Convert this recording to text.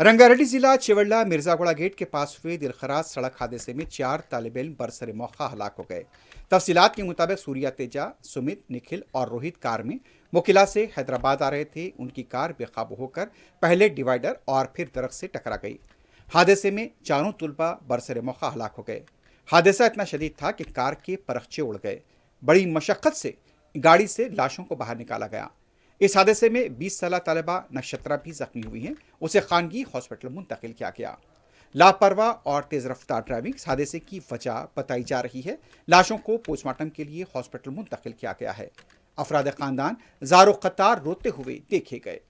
रंगारेड्डी जिला चिवड़ला मिर्जागुड़ा गेट के पास हुए दिलखराज सड़क हादसे में 4 तालिब इल्म बरसर मौका हलाक हो गए। तफसीलात के मुताबिक सूर्या तेजा, सुमित, निखिल और रोहित कार में मुकिला से हैदराबाद आ रहे थे। उनकी कार बेकाबू होकर पहले डिवाइडर और फिर दरख्त से टकरा गई। हादसे में चारों तुलबा बरसर मौका हलाक हो गए। हादसा इतना शदीद था कि कार के परखचे उड़ गए। बड़ी मशक्कत से गाड़ी से लाशों को बाहर निकाला गया। इस हादसे में 20 साल तालिबा नक्षत्रा भी जख्मी हुई हैं। उसे खानगी हॉस्पिटल मुंतकिल किया गया। लापरवाह और तेज रफ्तार ड्राइविंग इस हादसे की वजह बताई जा रही है। लाशों को पोस्टमार्टम के लिए हॉस्पिटल मुंतकिल किया गया है। अफराद खानदान ज़ारो कतार रोते हुए देखे गए।